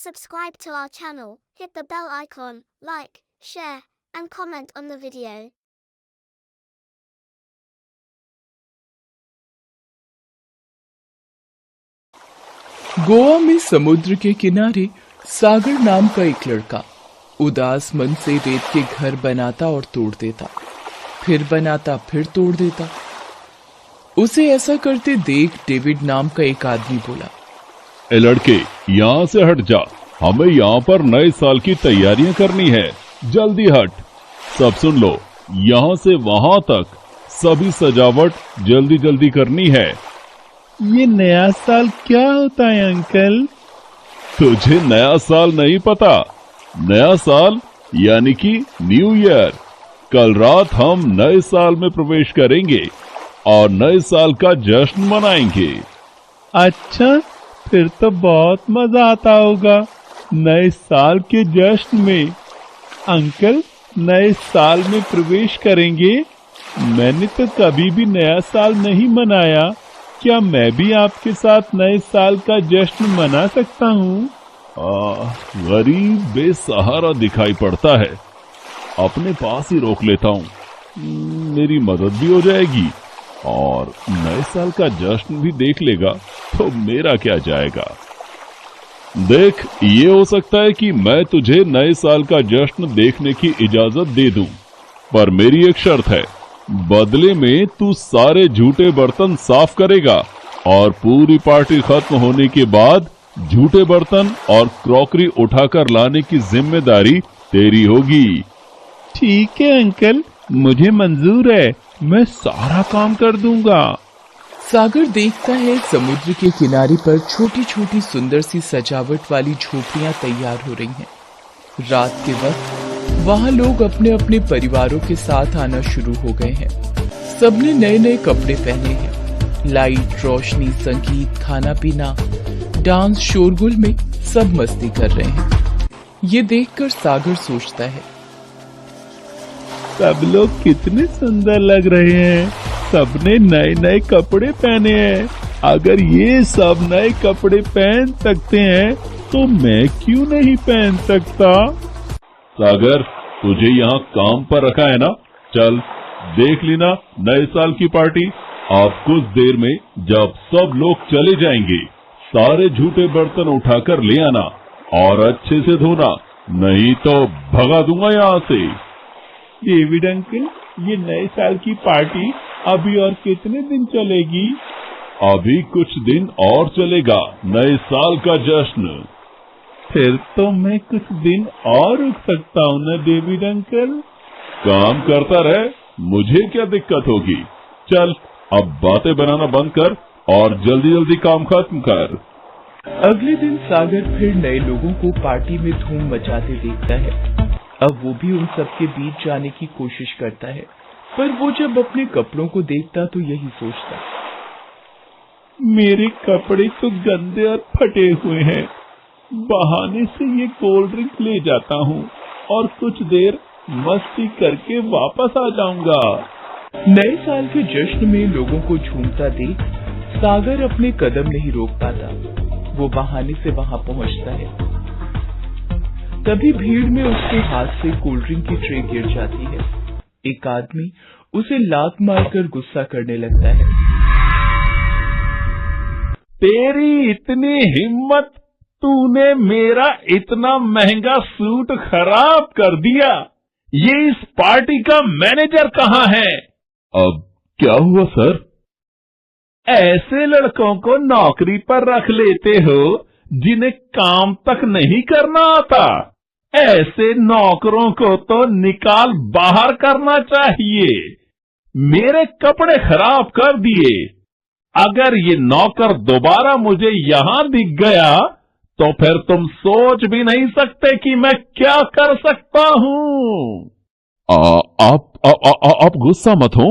Subscribe to our channel, hit the bell icon, like, share, and comment on the video. Goa में समुद्र के किनारे सागर नाम का एक लड़का उदास मन से रेत के घर बनाता और तोड़ देता, फिर बनाता फिर तोड़ देता। उसे ऐसा करते देख डेविड नाम का एक आदमी बोला, ए लड़के, यहाँ से हट जा, हमें यहाँ पर नए साल की तैयारियां करनी है, जल्दी हट। सब सुन लो, यहाँ से वहाँ तक सभी सजावट जल्दी जल्दी करनी है। ये नया साल क्या होता है अंकल? तुझे नया साल नहीं पता? नया साल यानी कि न्यू ईयर। कल रात हम नए साल में प्रवेश करेंगे और नए साल का जश्न मनाएंगे। अच्छा, फिर तो बहुत मजा आता होगा नए साल के जश्न में। अंकल, नए साल में प्रवेश करेंगे? मैंने तो कभी भी नया साल नहीं मनाया। क्या मैं भी आपके साथ नए साल का जश्न मना सकता हूँ? गरीब बेसहारा दिखाई पड़ता है, अपने पास ही रोक लेता हूँ, मेरी मदद भी हो जाएगी और नए साल का जश्न भी देख लेगा तो मेरा क्या जाएगा। देख, ये हो सकता है कि मैं तुझे नए साल का जश्न देखने की इजाजत दे दूं, पर मेरी एक शर्त है। बदले में तू सारे झूठे बर्तन साफ करेगा और पूरी पार्टी खत्म होने के बाद झूठे बर्तन और क्रॉकरी उठाकर लाने की जिम्मेदारी तेरी होगी। ठीक है अंकल, मुझे मंजूर है, मैं सारा काम कर दूंगा। सागर देखता है समुद्र के किनारे पर छोटी छोटी सुंदर सी सजावट वाली झोपड़ियां तैयार हो रही हैं। रात के वक्त वहाँ लोग अपने अपने परिवारों के साथ आना शुरू हो गए हैं। सबने नए नए कपड़े पहने हैं। लाइट, रोशनी, संगीत, खाना पीना, डांस, शोरगुल में सब मस्ती कर रहे हैं। ये देखकर सागर सोचता है, सब लोग कितने सुंदर लग रहे हैं। सबने नए नए कपड़े पहने हैं। अगर ये सब नए कपड़े पहन सकते हैं तो मैं क्यों नहीं पहन सकता? सागर, तुझे यहाँ काम पर रखा है ना? चल देख लेना नए साल की पार्टी। अब कुछ देर में जब सब लोग चले जाएंगे, सारे झूठे बर्तन उठाकर ले आना और अच्छे से धोना, नहीं तो भगा दूंगा यहाँ से। डेविड अंकल, ये नए साल की पार्टी अभी और कितने दिन चलेगी? अभी कुछ दिन और चलेगा नए साल का जश्न। फिर तो मैं कुछ दिन और रुक सकता हूँ ना डेविड अंकल? काम करता रहे, मुझे क्या दिक्कत होगी। चल अब बातें बनाना बंद कर और जल्दी जल्दी काम खत्म कर। अगले दिन सागर फिर नए लोगों को पार्टी में धूम मचाते देखता है। अब वो भी उन सबके बीच जाने की कोशिश करता है, पर वो जब अपने कपड़ों को देखता तो यही सोचता, मेरे कपड़े तो गंदे और फटे हुए हैं। बहाने से ये कोल्ड ड्रिंक ले जाता हूँ और कुछ देर मस्ती करके वापस आ जाऊंगा। नए साल के जश्न में लोगों को झूमता देख सागर अपने कदम नहीं रोक पाता। वो बहाने से वहां पहुंचता है। तभी भीड़ में उसके हाथ से कोल्ड ड्रिंक की ट्रे गिर जाती है। एक आदमी उसे लात मारकर गुस्सा करने लगता है। तेरी इतनी हिम्मत, तूने मेरा इतना महंगा सूट खराब कर दिया। ये इस पार्टी का मैनेजर कहाँ है? अब क्या हुआ सर? ऐसे लड़कों को नौकरी पर रख लेते हो जिन्हें काम तक नहीं करना आता। ऐसे नौकरों को तो निकाल बाहर करना चाहिए। मेरे कपड़े खराब कर दिए। अगर ये नौकर दोबारा मुझे यहाँ दिख गया तो फिर तुम सोच भी नहीं सकते कि मैं क्या कर सकता हूँ। आप गुस्सा मत हो।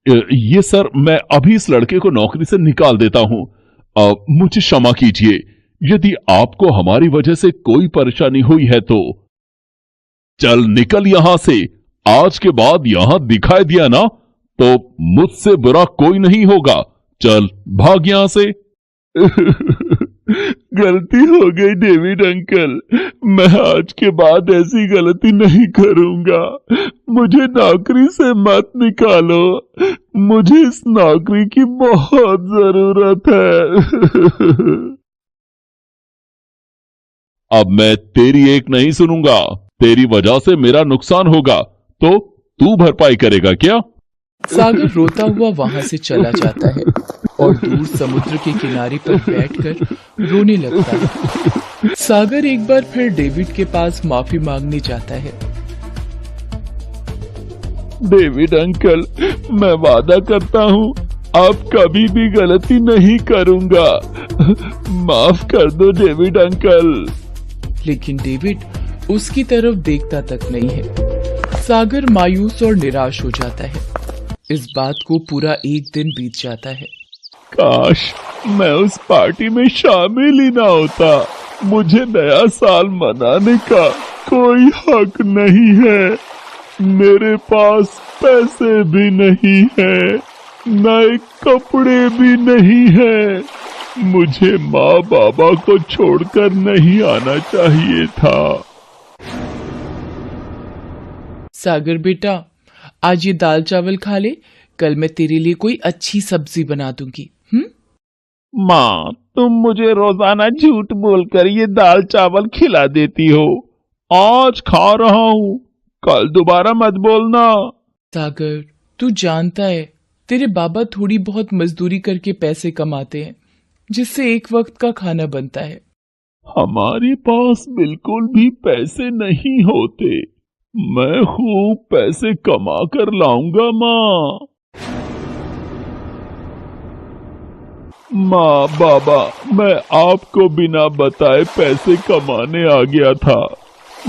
ये सर, मैं अभी इस लड़के को नौकरी से निकाल देता हूँ। मुझे क्षमा कीजिए। यदि आपको हमारी वजह से कोई परेशानी हुई है तो चल निकल यहाँ से। आज के बाद यहाँ दिखाई दिया ना तो मुझसे बुरा कोई नहीं होगा। चल भाग यहाँ से। गलती हो गई डेविड अंकल। मैं आज के बाद ऐसी गलती नहीं करूंगा। मुझे नौकरी से मत निकालो। मुझे इस नौकरी की बहुत जरूरत है। अब मैं तेरी एक नहीं सुनूंगा। तेरी वजह से मेरा नुकसान होगा तो तू भरपाई करेगा क्या? सागर रोता हुआ वहां से चला जाता है और दूर समुद्र के किनारे पर बैठकर रोने लगता है। सागर एक बार फिर डेविड के पास माफी मांगने जाता है। डेविड अंकल, मैं वादा करता हूँ अब कभी भी गलती नहीं करूंगा। माफ कर दो डेविड अंकल। लेकिन डेविड उसकी तरफ देखता तक नहीं है। सागर मायूस और निराश हो जाता है। इस बात को पूरा एक दिन बीत जाता है। काश मैं उस पार्टी में शामिल ही ना होता। मुझे नया साल मनाने का कोई हक नहीं है। मेरे पास पैसे भी नहीं है, नए कपड़े भी नहीं है। मुझे माँ बाबा को छोड़कर नहीं आना चाहिए था। सागर बेटा, आज ये दाल चावल खा ले, कल मैं तेरे लिए कोई अच्छी सब्जी बना दूंगी। माँ, तुम मुझे रोजाना झूठ बोलकर ये दाल चावल खिला देती हो। आज खा रहा हूँ, कल दोबारा मत बोलना। सागर, तू जानता है तेरे बाबा थोड़ी बहुत मजदूरी करके पैसे कमाते हैं, जिससे एक वक्त का खाना बनता है। हमारे पास बिल्कुल भी पैसे नहीं होते। मैं खूब पैसे कमा कर लाऊंगा माँ। माँ बाबा, मैं आपको बिना बताए पैसे कमाने आ गया था।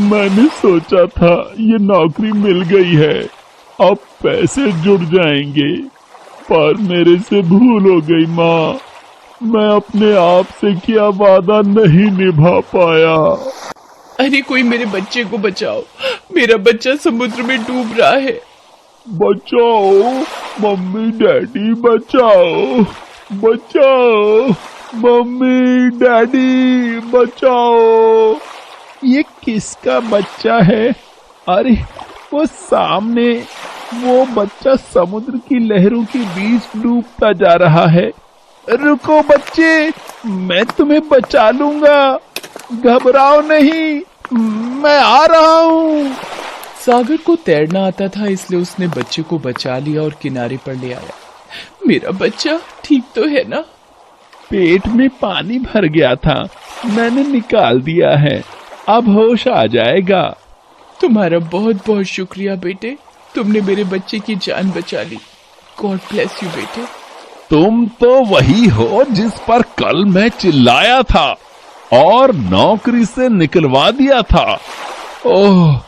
मैंने सोचा था ये नौकरी मिल गई है, अब पैसे जुड़ जाएंगे, पर मेरे से भूल हो गई माँ। मैं अपने आप से किया वादा नहीं निभा पाया। अरे कोई मेरे बच्चे को बचाओ, मेरा बच्चा समुद्र में डूब रहा है। बचाओ मम्मी डैडी, बचाओ बचाओ मम्मी डैडी, बचाओ। ये किसका बच्चा है? अरे वो सामने वो बच्चा समुद्र की लहरों के बीच डूबता जा रहा है। रुको बच्चे, मैं तुम्हें बचा लूंगा, घबराओ नहीं, मैं आ रहा हूँ। सागर को तैरना आता था, इसलिए उसने बच्चे को बचा लिया और किनारे पर ले आया। मेरा बच्चा ठीक तो है ना? पेट में पानी भर गया था, मैंने निकाल दिया है, अब होश आ जाएगा। तुम्हारा बहुत बहुत शुक्रिया बेटे, तुमने मेरे बच्चे की जान बचा ली। गॉड ब्लेस यू बेटे। तुम तो वही हो जिस पर कल मैं चिल्लाया था और नौकरी से निकलवा दिया था। ओह,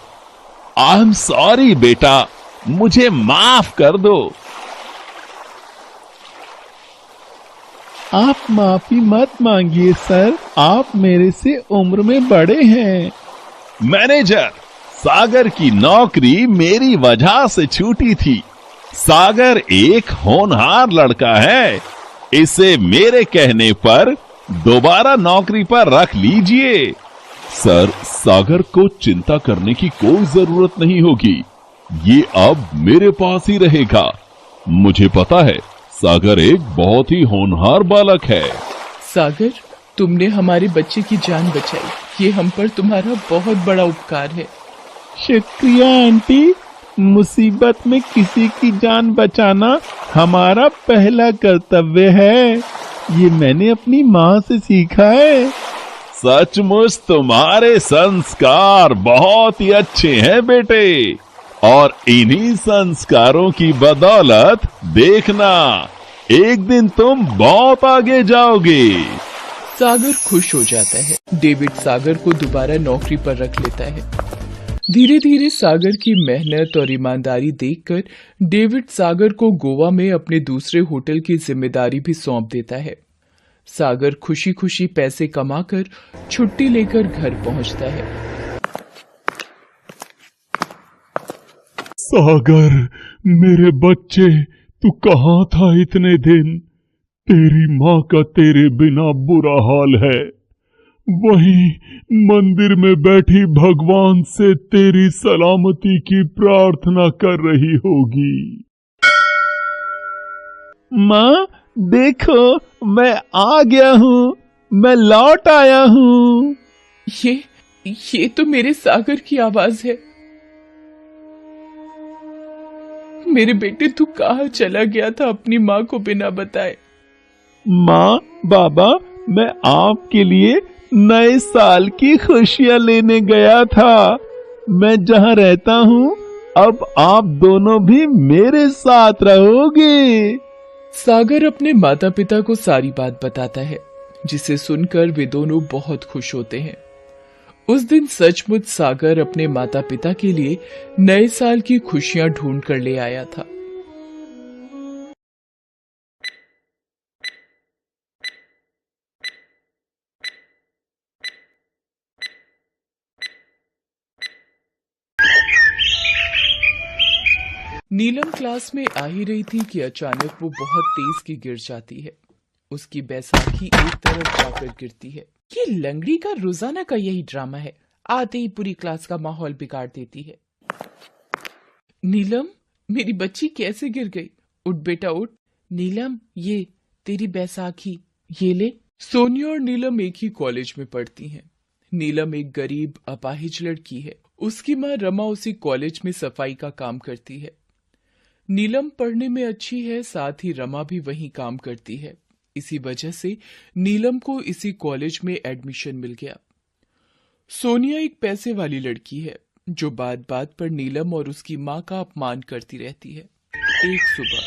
आई एम सॉरी बेटा, मुझे माफ कर दो। आप माफी मत मांगिए सर, आप मेरे से उम्र में बड़े हैं। मैनेजर, सागर की नौकरी मेरी वजह से छूटी थी। सागर एक होनहार लड़का है, इसे मेरे कहने पर दोबारा नौकरी पर रख लीजिए। सर, सागर को चिंता करने की कोई जरूरत नहीं होगी, ये अब मेरे पास ही रहेगा। मुझे पता है सागर एक बहुत ही होनहार बालक है। सागर, तुमने हमारे बच्चे की जान बचाई, ये हम पर तुम्हारा बहुत बड़ा उपकार है। शुक्रिया आंटी, मुसीबत में किसी की जान बचाना हमारा पहला कर्तव्य है, ये मैंने अपनी माँ से सीखा है। सचमुच तुम्हारे संस्कार बहुत ही अच्छे हैं बेटे, और इन्हीं संस्कारों की बदौलत देखना एक दिन तुम बहुत आगे जाओगे। सागर खुश हो जाता है। डेविड सागर को दोबारा नौकरी पर रख लेता है। धीरे धीरे सागर की मेहनत और ईमानदारी देखकर डेविड सागर को गोवा में अपने दूसरे होटल की जिम्मेदारी भी सौंप देता है। सागर खुशी खुशी पैसे कमाकर छुट्टी लेकर घर पहुंचता है। सागर, मेरे बच्चे, तू कहाँ था इतने दिन? तेरी माँ का तेरे बिना बुरा हाल है, वहीं मंदिर में बैठी भगवान से तेरी सलामती की प्रार्थना कर रही होगी। माँ देखो, मैं आ गया हूँ, मैं लौट आया हूँ। ये तो मेरे सागर की आवाज है। मेरे बेटे, तू कहाँ चला गया था अपनी माँ को बिना बताए? माँ बाबा, मैं आपके लिए नए साल की खुशियां लेने गया था। मैं जहाँ रहता हूँ, अब आप दोनों भी मेरे साथ रहोगे। सागर अपने माता पिता को सारी बात बताता है, जिसे सुनकर वे दोनों बहुत खुश होते हैं। उस दिन सचमुच सागर अपने माता पिता के लिए नए साल की खुशियां ढूंढ कर ले आया था। नीलम क्लास में आ ही रही थी कि अचानक वो बहुत तेज की गिर जाती है। उसकी बैसाखी एक तरफ जाकर गिरती है। ये लंगड़ी का रोजाना का यही ड्रामा है, आते ही पूरी क्लास का माहौल बिगाड़ देती है। नीलम, मेरी बच्ची कैसे गिर गई? उठ बेटा उठ। नीलम, ये तेरी बैसाखी, ये ले। सोनिया और नीलम एक ही कॉलेज में पढ़ती हैं। नीलम एक गरीब अपाहिज लड़की है। उसकी माँ रमा उसी कॉलेज में सफाई का काम करती है। नीलम पढ़ने में अच्छी है, साथ ही रमा भी वहीं काम करती है। इसी वजह से नीलम को इसी कॉलेज में एडमिशन मिल गया। सोनिया एक पैसे वाली लड़की है, जो बात बात पर नीलम और उसकी माँ का अपमान करती रहती है। एक सुबह,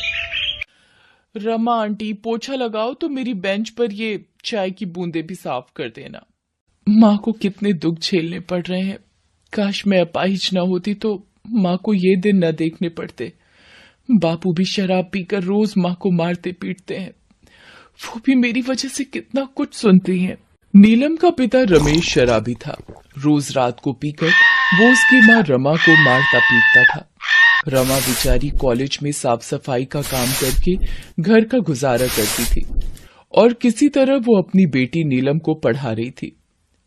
रमा आंटी पोछा लगाओ तो मेरी बेंच पर ये चाय की बूंदें भी साफ कर देना। माँ को कितने दुख झेलने पड़ रहे हैं। काश मैं अपाहिज न होती तो माँ को ये दिन न देखने पड़ते। बापू भी शराब पीकर रोज माँ को मारते पीटते हैं। वो भी मेरी वजह से कितना कुछ सुनती हैं। नीलम का पिता रमेश शराबी था। रोज रात को पीकर वो उसकी माँ रमा को मारता पीटता था। रमा बेचारी कॉलेज में साफ सफाई का काम करके घर का गुजारा करती थी और किसी तरह वो अपनी बेटी नीलम को पढ़ा रही थी।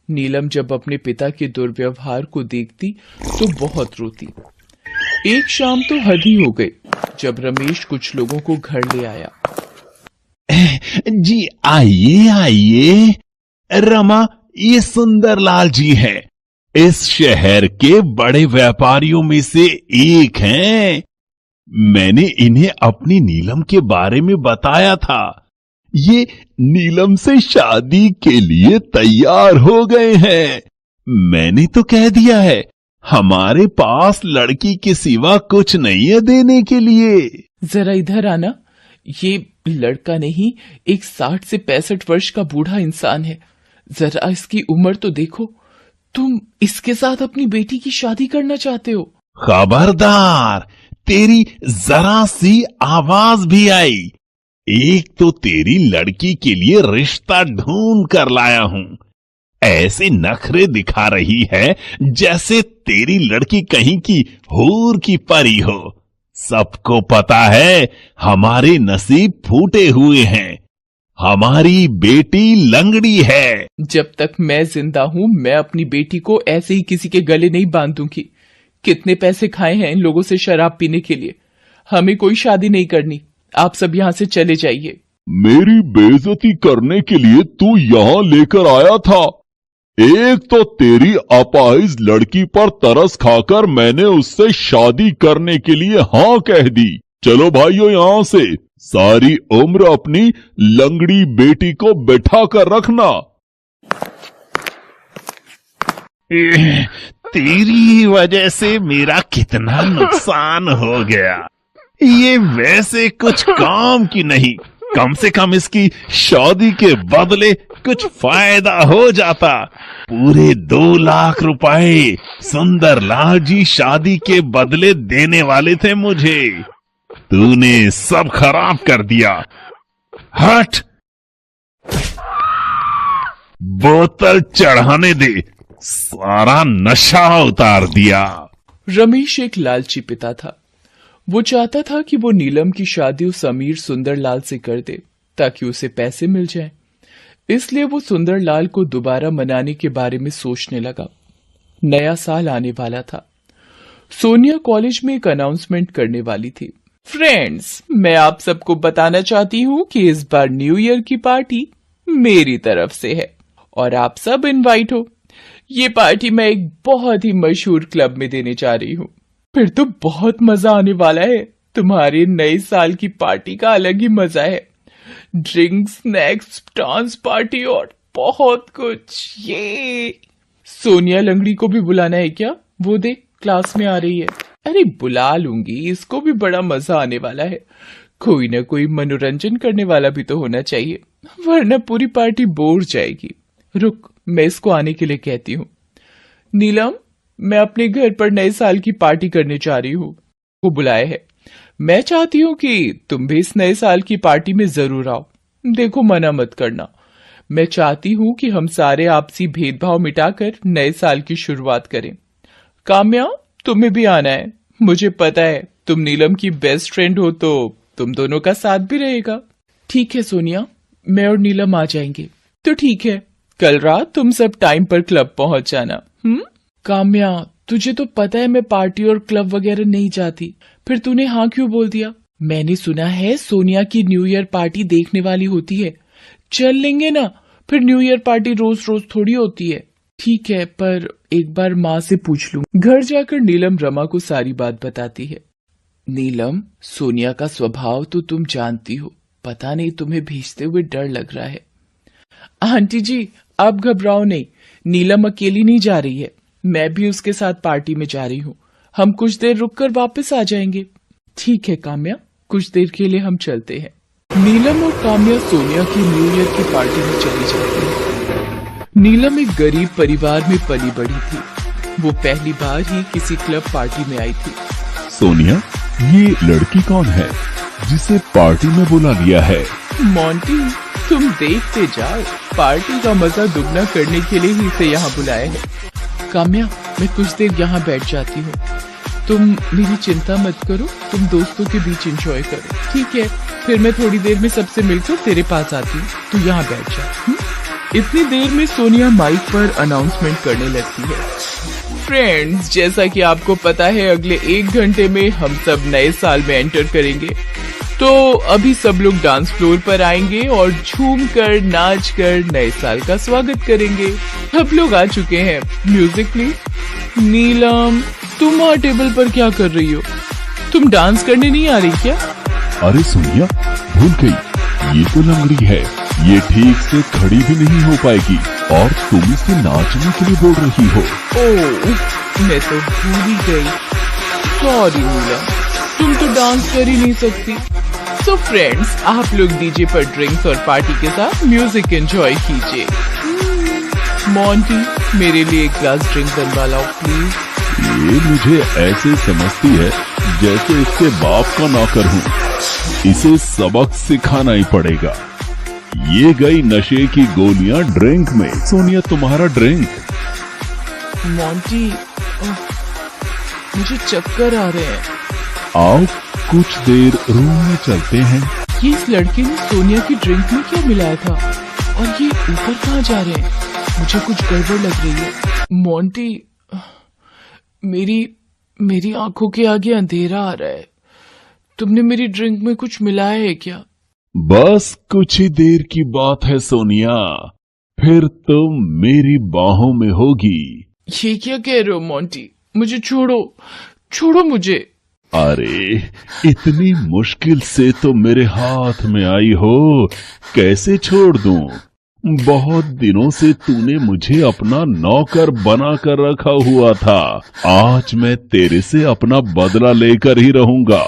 नीलम जब अपने पिता के दुर्व्यवहार को देखती तो बहुत रोती। एक शाम तो हद ही हो गई जब रमेश कुछ लोगों को घर ले आया। जी आइए आइए, रमा ये सुंदरलाल जी हैं। इस शहर के बड़े व्यापारियों में से एक हैं। मैंने इन्हें अपनी नीलम के बारे में बताया था। ये नीलम से शादी के लिए तैयार हो गए हैं। मैंने तो कह दिया है, हमारे पास लड़की के सिवा कुछ नहीं है देने के लिए। जरा इधर आना। ये लड़का नहीं, एक 60 से 65 वर्ष का बूढ़ा इंसान है। जरा इसकी उम्र तो देखो। तुम इसके साथ अपनी बेटी की शादी करना चाहते हो? खबरदार, तेरी जरा सी आवाज भी आई। एक तो तेरी लड़की के लिए रिश्ता ढूंढ कर लाया हूं। ऐसे नखरे दिखा रही है जैसे तेरी लड़की कहीं की हूर की परी हो। सबको पता है हमारे नसीब फूटे हुए हैं। हमारी बेटी लंगड़ी है। जब तक मैं जिंदा हूं, मैं अपनी बेटी को ऐसे ही किसी के गले नहीं बांध दूंगी। कितने पैसे खाए हैं इन लोगों से शराब पीने के लिए। हमें कोई शादी नहीं करनी। आप सब यहाँ से चले जाइए। मेरी बेइज्जती करने के लिए तू यहाँ लेकर आया था। एक तो तेरी अपाहिज लड़की पर तरस खाकर मैंने उससे शादी करने के लिए हाँ कह दी। चलो भाइयों यहाँ से, सारी उम्र अपनी लंगड़ी बेटी को बैठा कर रखना। तेरी वजह से मेरा कितना नुकसान हो गया। ये वैसे कुछ काम की नहीं, कम से कम इसकी शादी के बदले कुछ फायदा हो जाता। पूरे 2 लाख रुपए सुंदरलाल जी शादी के बदले देने वाले थे मुझे। तूने सब खराब कर दिया। हट, बोतल चढ़ाने दे, सारा नशा उतार दिया। रमेश एक लालची पिता था। वो चाहता था कि वो नीलम की शादी उस अमीर सुंदरलाल से कर दे ताकि उसे पैसे मिल जाएं। इसलिए वो सुंदरलाल को दोबारा मनाने के बारे में सोचने लगा। नया साल आने वाला था। सोनिया कॉलेज में एक अनाउंसमेंट करने वाली थी। फ्रेंड्स, मैं आप सबको बताना चाहती हूँ कि इस बार न्यू ईयर की पार्टी मेरी तरफ से है और आप सब इनवाइट हो। ये पार्टी मैं एक बहुत ही मशहूर क्लब में देने जा रही हूँ। फिर तो बहुत मजा आने वाला है। तुम्हारे नए साल की पार्टी का अलग ही मजा है। ड्रिंक्स, स्नैक्स, डांस पार्टी और बहुत कुछ। ये सोनिया लंगड़ी को भी बुलाना है क्या? वो देख क्लास में आ रही है। अरे बुला लूंगी, इसको भी बड़ा मजा आने वाला है। कोई ना कोई मनोरंजन करने वाला भी तो होना चाहिए, वरना पूरी पार्टी बोर जाएगी। रुक, मैं इसको आने के लिए कहती हूँ। नीलम, मैं अपने घर पर नए साल की पार्टी करने जा रही हूँ। वो बुलाए है। मैं चाहती हूँ कि तुम भी इस नए साल की पार्टी में जरूर आओ। देखो, मना मत करना। मैं चाहती हूँ कि हम सारे आपसी भेदभाव मिटाकर नए साल की शुरुआत करें। काम्या, तुम्हें भी आना है। मुझे पता है तुम नीलम की बेस्ट फ्रेंड हो, तो तुम दोनों का साथ भी रहेगा। ठीक है सोनिया, मैं और नीलम आ जाएंगे। तो ठीक है, कल रात तुम सब टाइम पर क्लब पहुंच जाना। काम्या, तुझे तो पता है मैं पार्टी और क्लब वगैरह नहीं जाती, फिर तूने हाँ क्यों बोल दिया? मैंने सुना है सोनिया की न्यू ईयर पार्टी देखने वाली होती है। चल लेंगे ना, फिर न्यू ईयर पार्टी रोज रोज थोड़ी होती है। ठीक है, पर एक बार माँ से पूछ लूं। घर जाकर नीलम रमा को सारी बात बताती है। नीलम, सोनिया का स्वभाव तो तुम जानती हो, पता नहीं तुम्हें भेजते हुए डर लग रहा है। आंटी जी, आप घबराओ नहीं, नीलम अकेली नहीं जा रही है, मैं भी उसके साथ पार्टी में जा रही हूँ। हम कुछ देर रुककर वापस आ जाएंगे। ठीक है काम्या, कुछ देर के लिए हम चलते हैं। नीलम और काम्या सोनिया की न्यू ईयर की पार्टी में चली जाती है। नीलम एक गरीब परिवार में पली बड़ी थी। वो पहली बार ही किसी क्लब पार्टी में आई थी। सोनिया, ये लड़की कौन है जिसे पार्टी में बुला लिया है? मोंटी, तुम देखते जाओ, पार्टी का मजा दुगना करने के लिए ही इसे यहाँ बुलाया है। काम्या, मैं कुछ देर यहाँ बैठ जाती हूँ। तुम मेरी चिंता मत करो, तुम दोस्तों के बीच एंजॉय करो। ठीक है, फिर मैं थोड़ी देर में सबसे मिलकर तेरे पास आती हूँ, तू यहाँ बैठ जा। इतनी देर में सोनिया माइक पर अनाउंसमेंट करने लगती है। फ्रेंड्स, जैसा कि आपको पता है, अगले 1 घंटे में हम सब नए साल में एंटर करेंगे। तो अभी सब लोग डांस फ्लोर पर आएंगे और झूमकर नाचकर नए साल का स्वागत करेंगे। सब लोग आ चुके हैं, म्यूजिक प्लीज। नीलम, तुम वहाँ टेबल पर क्या कर रही हो? तुम डांस करने नहीं आ रही क्या? अरे सोनिया, भूल गई, ये तो लंगड़ी है, ये ठीक से खड़ी भी नहीं हो पाएगी और तुम इसे नाचने के लिए बोल रही हो। ओह, मैं तो भूल ही गई। सॉरी नीलम, तुम तो डांस कर ही नहीं सकती। सो फ्रेंड्स, आप लोग डीजे पर ड्रिंक्स और पार्टी के साथ म्यूजिक एंजॉय कीजिए। मोंटी, मेरे लिए एक ग्लास ड्रिंक बनवा लाओ प्लीज। ये मुझे ऐसे समझती है जैसे इसके बाप का नौकर हूँ। इसे सबक सिखाना ही पड़ेगा। ये गई नशे की गोलियां ड्रिंक में। सोनिया, तुम्हारा ड्रिंक। मोंटी, मुझे चक्कर आ रहे हैं। आओ, कुछ देर रूम में चलते हैं। ये इस लड़के ने सोनिया की ड्रिंक में क्या मिलाया था और ये ऊपर कहाँ जा रहे हैं? मुझे कुछ गड़बड़ लग रही है। मोंटी, मेरी आंखों के आगे अंधेरा आ रहा है। तुमने मेरी ड्रिंक में कुछ मिलाया है क्या? बस कुछ ही देर की बात है सोनिया, फिर तुम मेरी बाहों में होगी। ये क्या कह रहे हो मोंटी? मुझे छोड़ो मुझे। अरे, इतनी मुश्किल से तो मेरे हाथ में आई हो, कैसे छोड़ दूं? बहुत दिनों से तूने मुझे अपना नौकर बना कर रखा हुआ था। आज मैं तेरे से अपना बदला लेकर ही रहूंगा।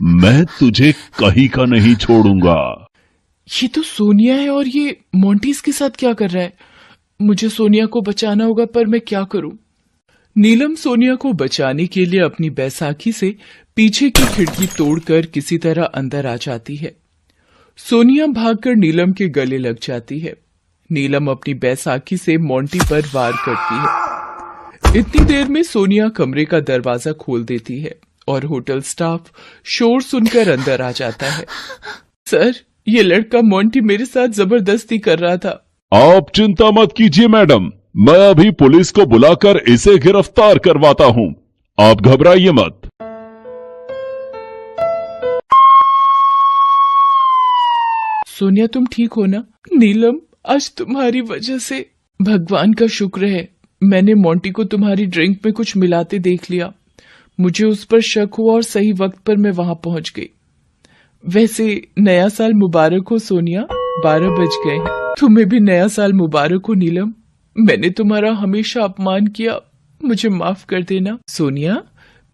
मैं तुझे कहीं का नहीं छोड़ूंगा। ये तो सोनिया है और ये मोंटी इसके साथ क्या कर रहा है? मुझे सोनिया को बचाना होगा, पर मैं क्या करूं? नीलम सोनिया को बचाने के लिए अपनी बैसाखी से पीछे की खिड़की तोड़कर किसी तरह अंदर आ जाती है। सोनिया भागकर नीलम के गले लग जाती है। नीलम अपनी बैसाखी से मोंटी पर वार करती है। इतनी देर में सोनिया कमरे का दरवाजा खोल देती है और होटल स्टाफ शोर सुनकर अंदर आ जाता है। सर, ये लड़का मोंटी मेरे साथ जबरदस्ती कर रहा था। आप चिंता मत कीजिए मैडम, मैं अभी पुलिस को बुलाकर इसे गिरफ्तार करवाता हूँ। आप घबराइए मत। सोनिया तुम ठीक हो ना? नीलम, आज तुम्हारी वजह से भगवान का शुक्र है मैंने मोंटी को तुम्हारी ड्रिंक में कुछ मिलाते देख लिया। मुझे उस पर शक हुआ और सही वक्त पर मैं वहां पहुंच गई। वैसे नया साल मुबारक हो सोनिया, 12 बज गए हैं। तुम्हें भी नया साल मुबारक हो नीलम। मैंने तुम्हारा हमेशा अपमान किया, मुझे माफ कर देना। सोनिया,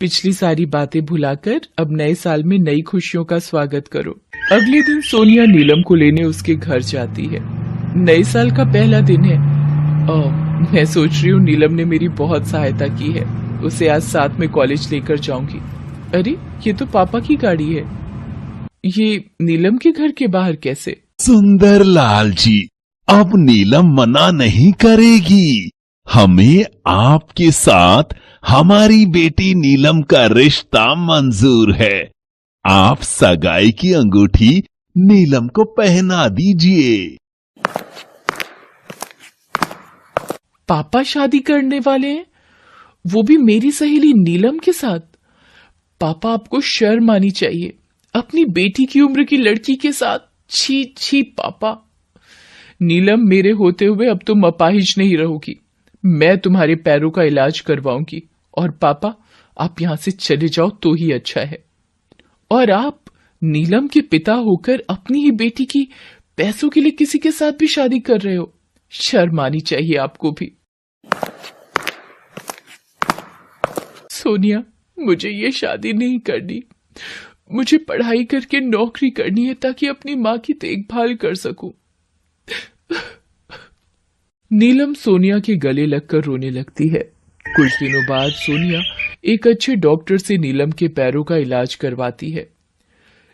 पिछली सारी बातें भुलाकर अब नए साल में नई खुशियों का स्वागत करो। अगले दिन सोनिया नीलम को लेने उसके घर जाती है। नए साल का पहला दिन है। मैं सोच रही हूँ नीलम ने मेरी बहुत सहायता की है, उसे आज साथ में कॉलेज लेकर जाऊंगी। अरे ये तो पापा की गाड़ी है। ये नीलम के घर के बाहर कैसे? सुंदर लाल जी, अब नीलम मना नहीं करेगी। हमें आपके साथ हमारी बेटी नीलम का रिश्ता मंजूर है। आप सगाई की अंगूठी नीलम को पहना दीजिए। पापा शादी करने वाले हैं, वो भी मेरी सहेली नीलम के साथ? पापा आपको शर्म आनी चाहिए, अपनी बेटी की उम्र की लड़की के साथ। छी छी पापा। नीलम, मेरे होते हुए अब तुम अपाहिज नहीं रहोगी। मैं तुम्हारे पैरों का इलाज करवाऊंगी। और पापा, आप यहां से चले जाओ तो ही अच्छा है। और आप नीलम के पिता होकर अपनी ही बेटी की पैसों के लिए किसी के साथ भी शादी कर रहे हो? शर्म आनी चाहिए आपको भी। सोनिया, मुझे ये शादी नहीं करनी। मुझे पढ़ाई करके नौकरी करनी है ताकि अपनी माँ की देखभाल कर सकूं। नीलम सोनिया के गले लगकर रोने लगती है। कुछ दिनों बाद सोनिया एक अच्छे डॉक्टर से नीलम के पैरों का इलाज करवाती है।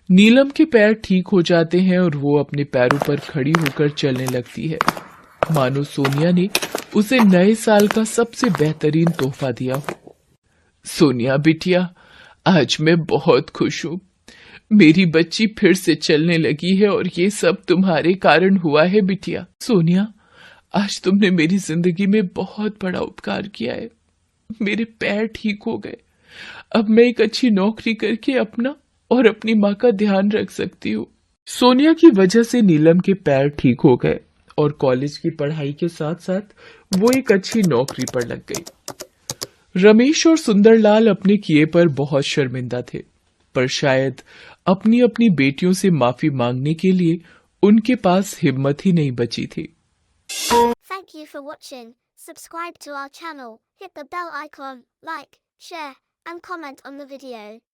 नीलम के पैर ठीक हो जाते हैं और वो अपने पैरों पर खड़ी होकर चलने लगती है, मानो सोनिया ने उसे नए साल का सबसे बेहतरीन तोहफा दिया हो। सोनिया बिटिया, आज मैं बहुत खुश हूँ। मेरी बच्ची फिर से चलने लगी है और ये सब तुम्हारे कारण हुआ है बिटिया। सोनिया, आज तुमने मेरी जिंदगी में बहुत बड़ा उपकार किया है। मेरे पैर ठीक हो गए। अब मैं एक अच्छी नौकरी करके अपना और अपनी माँ का ध्यान रख सकती हूँ। सोनिया की वजह से नीलम के पैर ठीक हो गए और कॉलेज की पढ़ाई के साथ साथ वो एक अच्छी नौकरी पर लग गई। रमेश और सुंदरलाल अपने किए पर बहुत शर्मिंदा थे, पर शायद अपनी अपनी बेटियों से माफी मांगने के लिए उनके पास हिम्मत ही नहीं बची थी। Thank you for watching. Subscribe to our channel, hit the bell icon, like, share, and comment on the video.